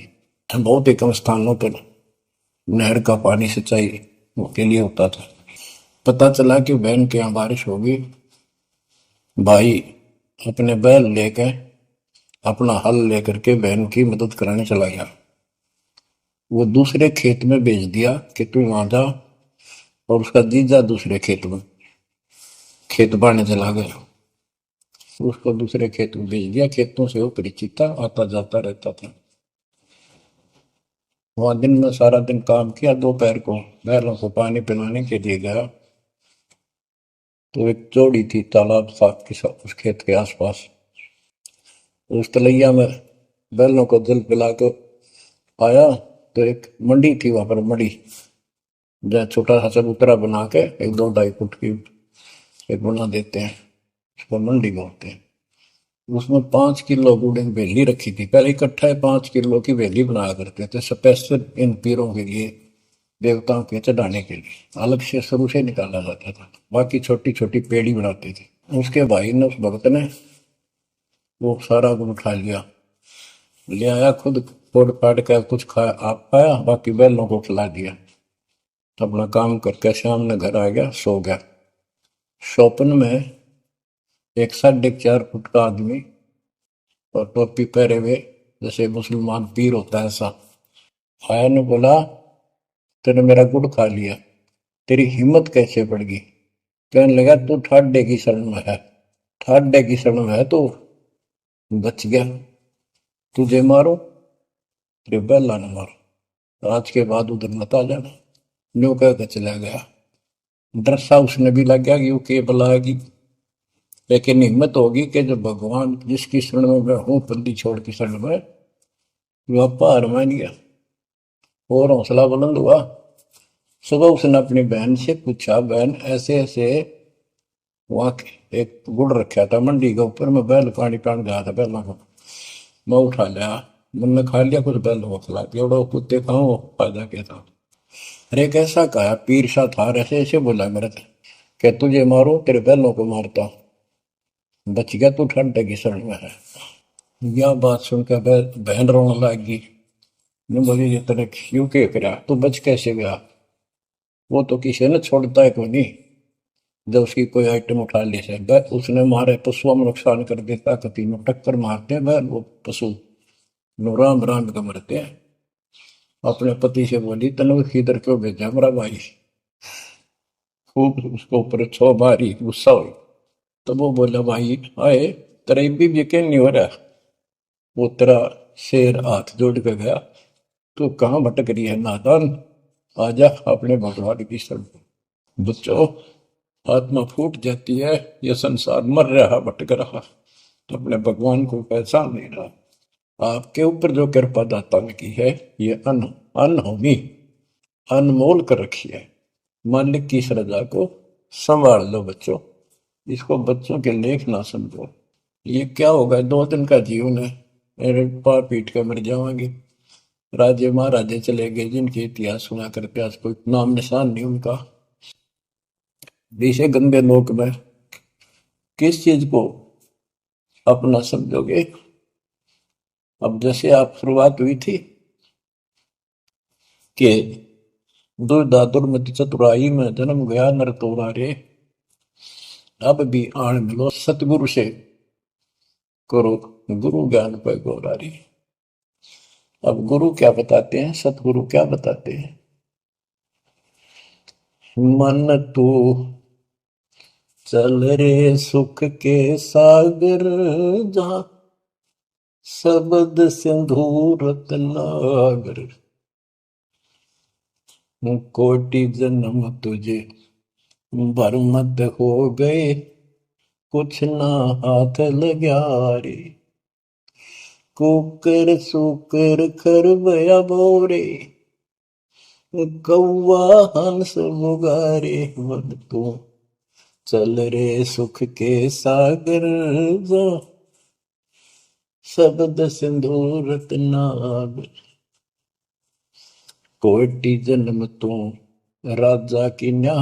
A: बहुत ही कम स्थानों पर नहर का पानी सिंचाई के लिए होता था। पता चला कि बहन के यहाँ बारिश होगी, भाई अपने बैल लेकर, अपना हल लेकर के बहन की मदद कराने चला गया। वो दूसरे खेत में भेज दिया कि तू वहां जा, और उसका जीजा दूसरे खेत में खेत बाने चला गया। उसको दूसरे खेत में भेज दिया, खेतों से वो परिचित था, आता जाता रहता था। वहां दिन में सारा दिन काम किया, दोपहर को बैलों को पानी पिलाने के लिए गया, तो एक जोड़ी थी तालाब साथ के साथ उस खेत के आसपास। उस तलैया में बैलों को जल पिला के आया, तो एक मंडी थी वहां पर, मंडी जहाँ छोटा सा चबूतरा बना के 1-2 ढाई फुट की एक बना देते हैं, उसको मंडी बोलते हैं। उसमें 5 किलो गुड़ की वेली रखी थी, पहले इकट्ठा 5 किलो की वेली बनाया करते थे स्पेशल इन पीरों के लिए, देवताओं के चढ़ाने के लिए अलग से शुरू से निकाला जाता था। बाकी छोटी छोटी पेड़ी बनाते थे। उसके भाई ने, उस भक्त ने, वो सारा गुड़ उठा लिया, ले आया, खुद फोड़ फाड़ कर कुछ खाया, आप खाया, बाकी बैलों को खिला दिया। अपना काम करके शाम में घर आ गया, सो गया। स्वप्न में एक 4.5 फुट का आदमी और टोपी पहरे हुए, जैसे मुसलमान पीर होता है ऐसा, आया ने बोला, तूने मेरा गुड़ खा लिया, तेरी हिम्मत कैसे बढ़ गई? कहने लगा, तू ठाड्डे की शरण में है, ठाड्डे की शरण में है, तो बच गया, तुझे मारो, तेरे बेला न मारो, आज के बाद उधर मत आ जाना। न्यू कह के चला गया। डरसा उसने भी लग गया कि वो के बुलाएगी, लेकिन हिम्मत होगी कि जब भगवान जिसकी शरण में मैं हूं, बंदी छोड़ की शरण में, वह पार मान गया और हौसला बुलंद हुआ। सुबह उसने अपनी बहन से पूछा, बहन ऐसे ऐसे, वहां एक गुड़ रखा था मंडी के ऊपर, मैं बैल पानी पान गया था, बैलों को मैं उठा लिया, मैंने खा लिया, कुछ बैलों को खिला दिया, और कुत्ते खाओ फायदा क्या था? अरे कैसा कहा पीर सा था, ऐसे ऐसे बोला मेरे से, क्या तुझे मारो, तेरे बैलों को मारता, बच गया, तू ठंड की शरण में है। यह बात सुनकर बहन रोने लगी। मैं बोली, ये तेरे क्यों के करा, तू बच कैसे गया? वो तो किसी ने छोड़ता है कोई नहीं, जब उसकी कोई आइटम उठा ली से उसने मारे पशुओं में नुकसान कर देता, कभी में टक्कर मारते हैं वो पशु, नो राम राम का मरते हैं। अपने पति से बोली, तनु किधर क्यों भेजा मेरा भाई? खूब उसको ऊपर छो मारी, गुस्सा हुई। तो वो बोला, भाई आए, तेरा भी यकीन नहीं हो रहा? वो तेरा शेर हाथ जोड़ के गया, तू कहाँ भटक रही है नादान, आजा अपने भगवान की शरण। बच्चों, आत्मा फूट जाती है, ये संसार मर रहा, भटक रहा, तो अपने भगवान को पहचान नहीं रहा। आपके ऊपर जो कृपा दाता ने की है, ये अनहोनी अनमोल कर रखी है। मालिक की श्रद्धा को संभाल लो बच्चों, इसको बच्चों के लेख ना समझो। ये क्या होगा, 2 दिन का जीवन है, मेरे पा पीट कर मर जाओगे। राजे महाराजे चले गए, जिनके इतिहास सुना करके आज कोई नाम निशान नहीं उनका। इसे गंदे लोक में किस चीज को अपना समझोगे? अब जैसे आप शुरुआत हुई थी कि दुर्दादुर मति चतुराई में जन्म गया नर तोरा रे, अब भी आण मिलो सतगुरु से, करो गुरु ज्ञान पर गौरारी। अब गुरु क्या बताते हैं, सतगुरु क्या बताते हैं? मन तू चल रे सुख के सागर, जहां शब्द सिंधु रत्नागर, कोटि जन्म तुझे बरमद हो गए, कुछ ना हाथ लग्या रे। कुकर सुकर खरबया बोरे, कौआ हंस मुगारे। मन तू चल रे सुख के सागर, जा शब्द सिंधु रत्नागर। कोटि जन्म तू राजा की न्या,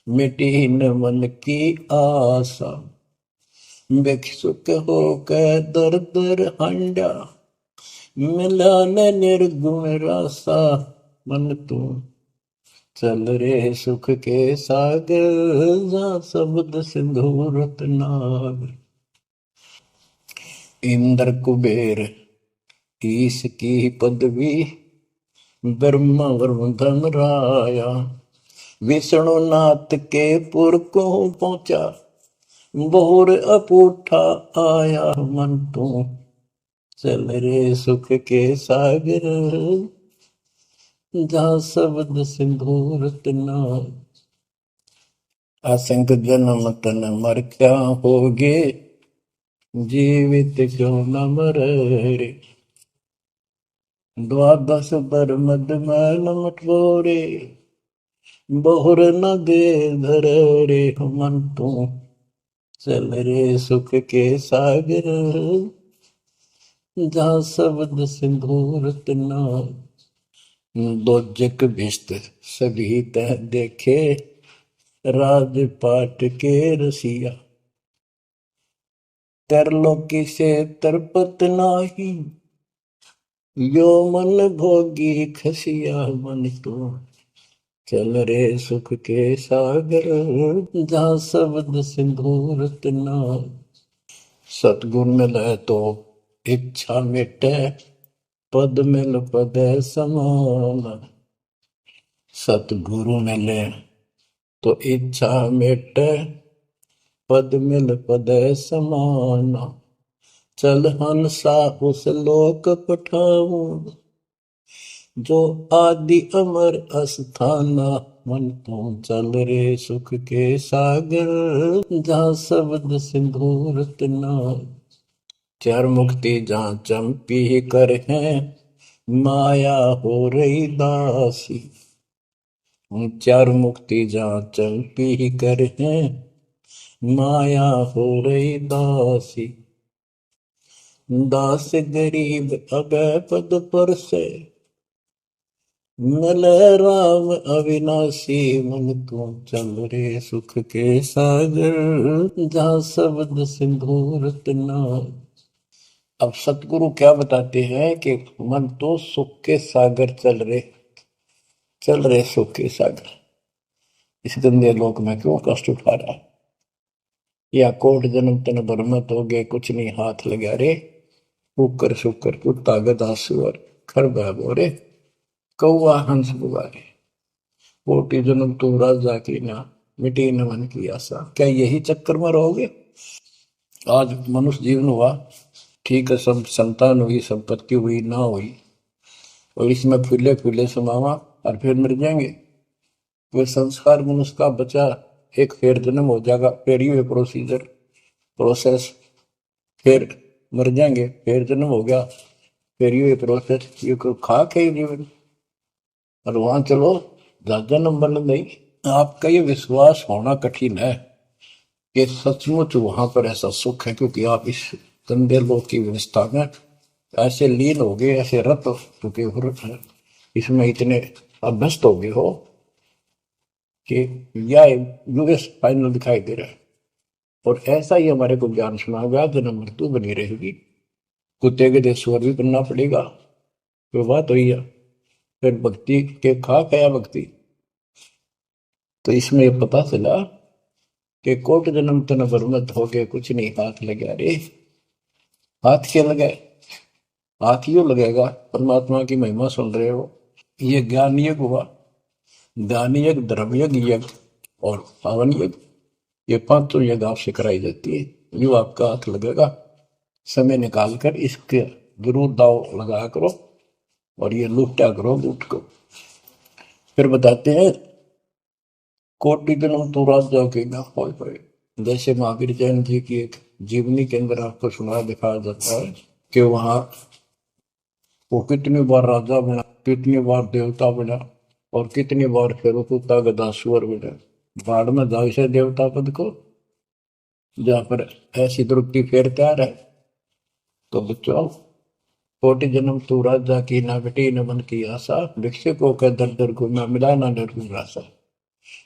A: मिटी न मन की आशा। भिक्षुक होकर दर दर हंडा, मिला न निर्गुण रासा। मन तू चल रे सुख के सागर, जा शब्द सिंधु रत्नागर। इंद्र कुबेर ईश की पदवी, ब्रह्मा वरुण धनराया। विष्णु नाथ के पुर को पहुंचा, बोर अपूठा आया। मन तू चल रे सुख के सागर, जा शब्द सिंधु रत्नागर। असंख जन्म तन मर क्या होगे, जीवित क्यों न मरे रे। द्वादश बर मद मैल मटोरे, बहुर न दे धर रे। मन तू चल रे सुख के सागर, जा शब्द सिंधु रत्नागर। दोजक भिस्त सभी तह देखे, राजपाट के रसिया। तरलोकी से तरपत नाही, यो मन भोगी खसिया। मन तो चल रे सुख के सागर, जा शब्द सिंधु रत्नागर। सतगुण मिले तो इच्छा मिटे, पद मिल पद समान। सतगुरु मिले तो इच्छा मिटे, पद मिल पद समान। चल हंसा उस लोक पठाऊं, जो आदि अमर अस्थाना। मन तो चल रे सुख के सागर, जा शब्द सिंधु रत्नागर। चार मुक्ति जहाँ चंपी कर है, माया हो रही दासी। चार मुक्ति जहाँ चंपी कर है, माया हो रही दासी। दास गरीब अगय पद पर से, मिल राम अविनाशी। मन तू चल रे सुख के सागर, जा शब्द सिंधु रत्नागर। अब सतगुरु क्या बताते हैं कि मन तो सुख के सागर चल रहे सुख के सागर। इस गंदे लोक में क्यों कष्ट उठा रहा है, या कोट जन्म तन भरमत हो गए, कुछ नहीं हाथ लगा रे। कुकर शुकर कुत्ता गधा सुअर खरबा बोरे, कौआ हंस बुआरे। कोटि जन्म तू राजा की ना, मिटी न मन की आशा। क्या यही चक्कर में रहोगे? आज मनुष्य जीवन हुआ, ठीक है, सब संतान हुई, संपत्ति हुई ना हुई, और इसमें फूले फूले समावा और फिर मर जाएंगे। वो संस्कार मनुष्य का बचा, एक फिर जन्म हो जाएगा, फिर ये प्रोसेस, फिर मर जाएंगे, फिर जन्म हो गया, फिर ये प्रोसेस। ये खाक है जीवन, और वहां चलो ज्यादा नंबर नहीं। आपका ये विश्वास होना कठिन है कि सचमुच वहां पर ऐसा सुख है, क्योंकि आप इस गंदे लोक की व्यवस्था में ऐसे लीन हो गए, ऐसे रत हो चुके हो, इसमें इतने अभ्यस्त हो गए हो कि यह यूएस फाइनल दिखाई दे रहा है। और ऐसा ही हमारे को ज्ञान सुना गया, जन्म मृत्यु बनी रहेगी, कुत्ते के देश स्वर भी बनना पड़ेगा। तो बात हुई है, फिर भक्ति के खाक है भक्ति। तो इसमें यह पता चला कि कोट जन्म तन बरमत हो गए, कुछ नहीं हाथ लगा रे। हाथ क्या लगाए? हाथ यूं लगेगा, परमात्मा की महिमा सुन रहे हो, ये ज्ञान यज्ञ हुआ। दान यज्ञ, धर्म यज्ञ और पावन यज्ञ, ये पांचों यज्ञ आपसे कराई जाती है। यूं आपका हाथ लगेगा, समय निकाल कर इसके जरूर दाव लगा करो और ये लूटा करो लूट को। फिर बताते हैं कोटि जन्म तो राजा के ना होए। जैसे महावीर जैन जी की एक जीवनी के अंदर आपको सुना दिखाया जाता है कि वहां वो कितनी बार राजा बना, कितनी बार देवता बना और कितनी बार फिर कुत्ता गधा सुअर बना। बाढ़ में जाओ से देवता पद को, जहां पर ऐसी दुर्गति फिर तैयार है। तो बच्चों, कोटि जन्म तू राजा की ना बेटी न मन की आशा, भिक्षु को कह दर दर को ना मिला ना निर्गुण राशा।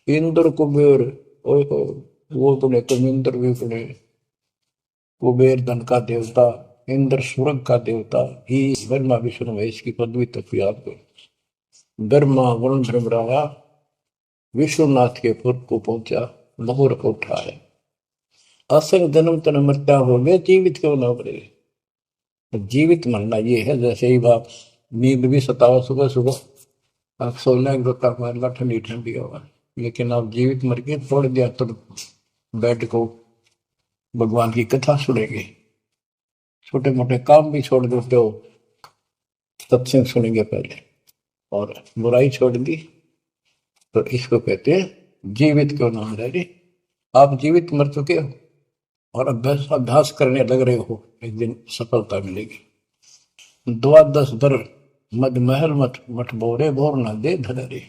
A: इंद्र कुबेर, ओए हो, वो बने तुम इंद्र भी बने। कुबेर धन का देवता, इंद्र स्वर्ग का देवता ही, ब्रह्मा विष्णु महेश की पदवी तक भी आपको। ब्रह्मा वरुण ब्रह्मरावा विश्वनाथ के पुर को पहुंचा, मोहर को उठाया। असंग जन्म तन मृत्या हो गए, जीवित क्यों ना बने। जीवित मरना ये है, जैसे ही बाप नींद भी सतावा सुबह सुबह आप सो लें, गोता मारना ठंडी ठंडी हवा, लेकिन आप जीवित मर के छोड़ दिया तो बेड को भगवान की कथा सुनेंगे, छोटे मोटे काम भी छोड़ देते हो, सत्संग सुनेंगे पहले, और बुराई छोड़ दी तो इसको कहते हैं जीवित क्यों ना रह रहे। आप जीवित मर चुके हो और अभ्यास अभ्यास करने लग रहे हो, एक दिन सफलता मिलेगी। द्वादश दर मद महल मठ मठ बोरे बोर न दे धरे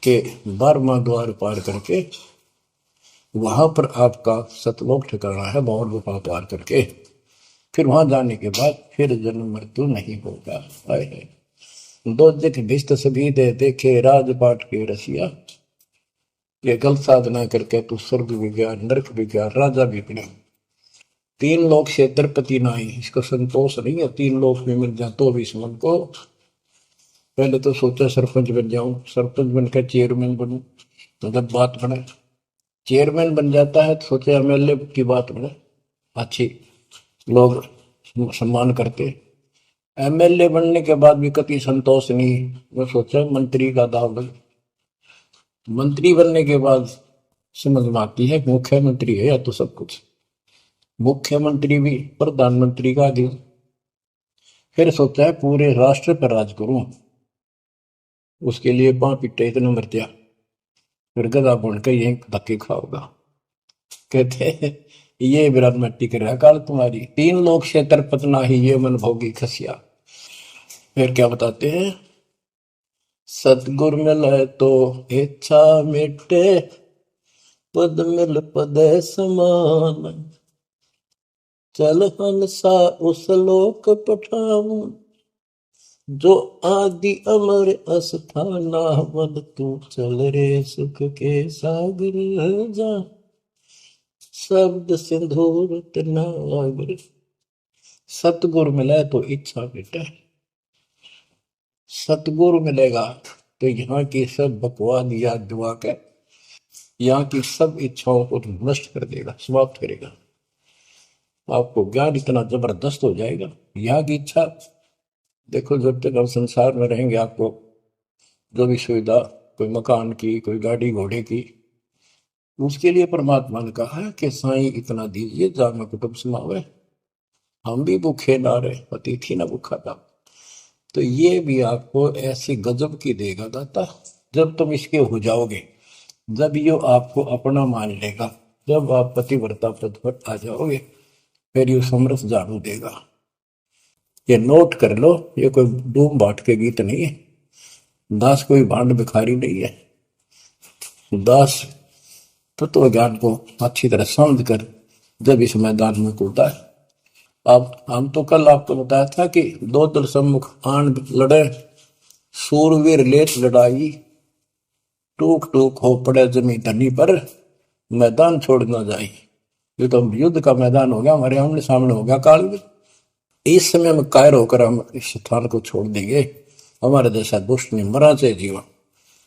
A: के 12वां द्वार पार करके वहां पर आपका सतलोक ठिकाना है, भौर गुफा पार करके फिर वहां जाने के बाद फिर जन्म मृत्यु नहीं होगा। दो दिख भिष्ट सभी दे देखे राजपाट के रसिया, ये गलत साधना करके तू स्वर्ग भी गया, नरक भी गया, राजा भी बना। 3 लोक से द्रपति नाई, इसको संतोष नहीं है, 3 लोक में मिल जाए तो भी इस मन को। पहले तो सोचा सरपंच बन जाऊं, सरपंच बनकर चेयरमैन बनूं, तो जब बात बने चेयरमैन बन जाता है तो सोचे एमएलए की बात बने, अच्छी लोग सम्मान करते। एमएलए बनने के बाद भी कभी संतोष नहीं, मैं सोचा मंत्री का दाव लगे। मंत्री बनने के बाद समझ में आती है मुख्यमंत्री है या तो सब कुछ, मुख्यमंत्री भी प्रधानमंत्री का अधीन। फिर सोचा है पूरे राष्ट्र पर राज करूं, उसके लिए पां पिट्टे इतने मरतिया, फिर गधा बन के यही धक्के खाओगा। कहते हैं ये विराट मट्टी कर रहा काल तुम्हारी, 3 लोग क्षेत्र पतना ही ये मन भोगी खसिया। फिर क्या बताते हैं, सतगुर मिले तो इच्छा मिटे, पद मिल पद समान, चल हंसा उस लोक पठाऊं, जो आदि अमर अस्थाना, मन तू चल रे सुख के सागर जा, शब्द सिंधुर तनागर। सतगुरु मिले तो इच्छा मिटे, सतगुरु मिलेगा तो यहाँ की सब बकवाद याद दुआ के यहाँ की सब इच्छाओं को नष्ट कर देगा, समाप्त करेगा। आपको ज्ञान इतना जबरदस्त हो जाएगा। यहाँ की इच्छा देखो, जब तक हम संसार में रहेंगे आपको जो भी सुविधा, कोई मकान की, कोई गाड़ी घोड़े की, उसके लिए परमात्मा ने कहा है कि साईं इतना दीजिए जामे कुटुंब समावे, हम भी भूखे ना रहे, अतिथि ना भूखा था। तो ये भी आपको ऐसी गजब की देगा दाता, जब तुम इसके हो जाओगे, जब ये आपको अपना मान लेगा, जब आप पतिव्रता पद पर आ जाओगे, फिर ये समरस झाड़ू देगा। ये नोट कर लो, ये कोई डूम बाट के गीत नहीं है, दास कोई भांड भिखारी नहीं है। दास तत्व ज्ञान को अच्छी तरह समझ कर जब इस मैदान में कूदा है। अब हम तो कल आपको बताया था कि 2 दल सम्मुख आन लड़े, सूरवीर लेत लड़ाई, टूक टूक हो पड़े जमी धनी पर, मैदान छोड़ ना जाए। ये तो युद्ध का मैदान हो गया, हमारे आमने सामने हो गया काल में। इस समय में कायर होकर हम इस स्थान को छोड़ देंगे, हमारे जैसा दुष्ट नहीं मरा चाहे जीवन।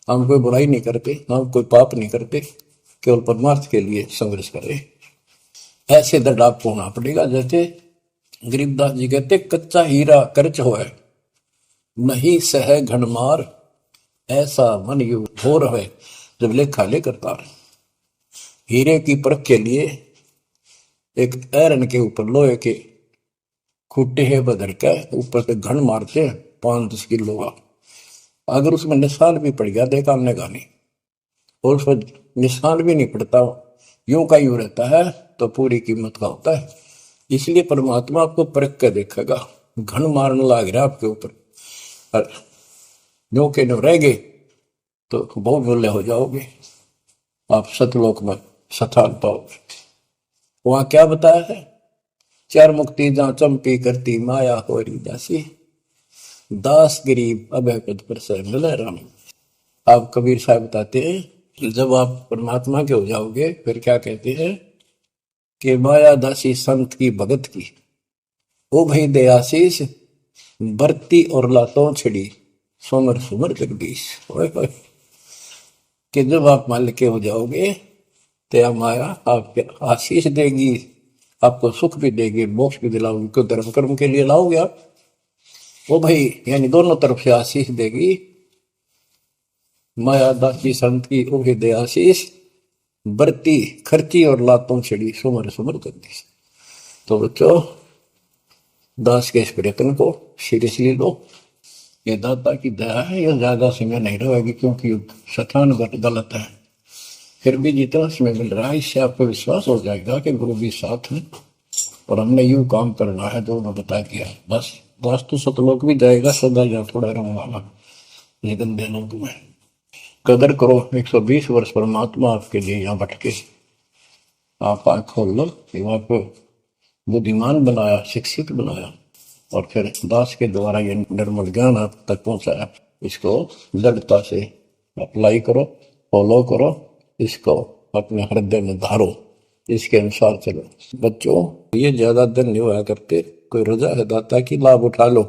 A: हम कोई बुराई नहीं करते, हम कोई पाप नहीं करते, केवल परमार्थ के लिए संघर्ष करें। ऐसे दर्द आपको होना पड़ेगा। जैसे गरीबदास जी कहते, कच्चा हीरा कर्च होए, नहीं सह घनमार, ऐसा मन यू हो रहे जब लेखा लेकर तार। हीरे की परख के लिए एक ऐरन के ऊपर लोहे के खुट्टे है बदल के ऊपर से घन मारते हैं 5-10 किलो का। अगर उसमें निशान भी पड़ गया देखा हमने का नहीं, और उसमें निशान भी नहीं पड़ता, यूं का यूं रहता है, तो पूरी कीमत का होता है। इसलिए परमात्मा आपको परख के देखेगा। घन मारने लग रहा आपके ऊपर, और यूं के नो रह गए तो बहुत मूल्य हो जाओगे, आप सतलोक में स्थान पाओगे। वहां क्या बताया है, चार मुक्ति जहां चंपी करती माया होरी दासी, दास गरीब अभय पद पर से मिले राम। आप कबीर साहब बताते हैं कि जब आप परमात्मा के हो जाओगे फिर क्या कहते हैं कि माया दासी संत की भगत की, ओ भाई दयाशीष बरती और लातों छिड़ी, सोमर सुमर जगदीश। कि जब आप मान के हो जाओगे तो माया आपके आशीष देगी, आपको सुख भी देगी, मोक्ष भी दिलाओगी, क्यों धर्म कर्म के लिए लाओगे आप, वो भाई यानी दोनों तरफ से आशीष देगी। माया दासी संत की ओ दे आशीष बरती खर्ची और लातों छिड़ी, सुमर सुमर जगदीश। तो बच्चों दास के इस प्रयत्न को सीरियसली लो, ये दाता की दया है, ये ज्यादा समय नहीं रहेगी क्योंकि स्थान गलत है। फिर भी जितना समय मिल रहा है इससे आपको विश्वास हो जाएगा कि गुरु भी साथ है और हमने यूं काम करना है जो उन्होंने बता दिया। बस वास्तु सतलोक भी जाएगा सदा या थोड़ा रहूंगा लेकिन लोक में कदर करो। 120 वर्ष परमात्मा आपके लिए यहाँ भटके, आप आँख खोल लो कि आपको बुद्धिमान बनाया, शिक्षित बनाया, और फिर दास के द्वारा ये निर्मल ज्ञान आप तक पहुंचाया। इसको दृढ़ता से अप्लाई करो, फॉलो करो, इसको अपने हृदय में धारो, इसके अनुसार चलो। बच्चों ये ज्यादा दिन नहीं हुआ करते, कोई रजा है दाता की लाभ उठा लो।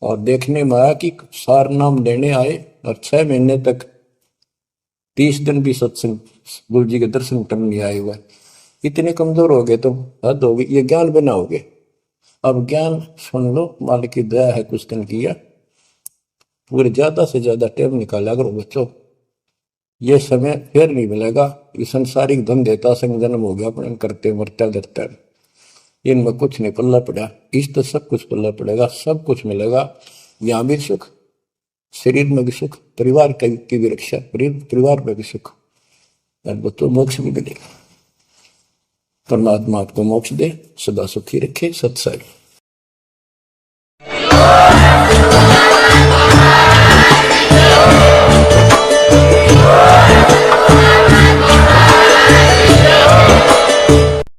A: और देखने में आया कि सार नाम लेने आए और 6 महीने तक 30 दिन भी सत्संग गुरु जी के दर्शन करने नहीं आए हुए, इतने कमजोर हो गए तुम, हद हो गई। ये ज्ञान बनाओगे, अब ज्ञान सुन लो, मालिक की दया है कुछ दिन किया, पूरे ज्यादा से ज्यादा टाइम निकाला करो बच्चों, ये समय फिर नहीं मिलेगा। ये संसारिक धन देता संग जन्म हो गया अपने करते मरता डरता, इनमें कुछ नहीं पल्ला पड़ा, इस तो सब कुछ पल्ला पड़ेगा, सब कुछ मिलेगा, यहाँ भी सुख, शरीर में भी सुख, परिवार की भी रक्षा, परिवार में भी सुख, और बच्चों मोक्ष भी मिलेगा। परमात्मा आपको मोक्ष दे, सदा सुखी रखे। सत्संग।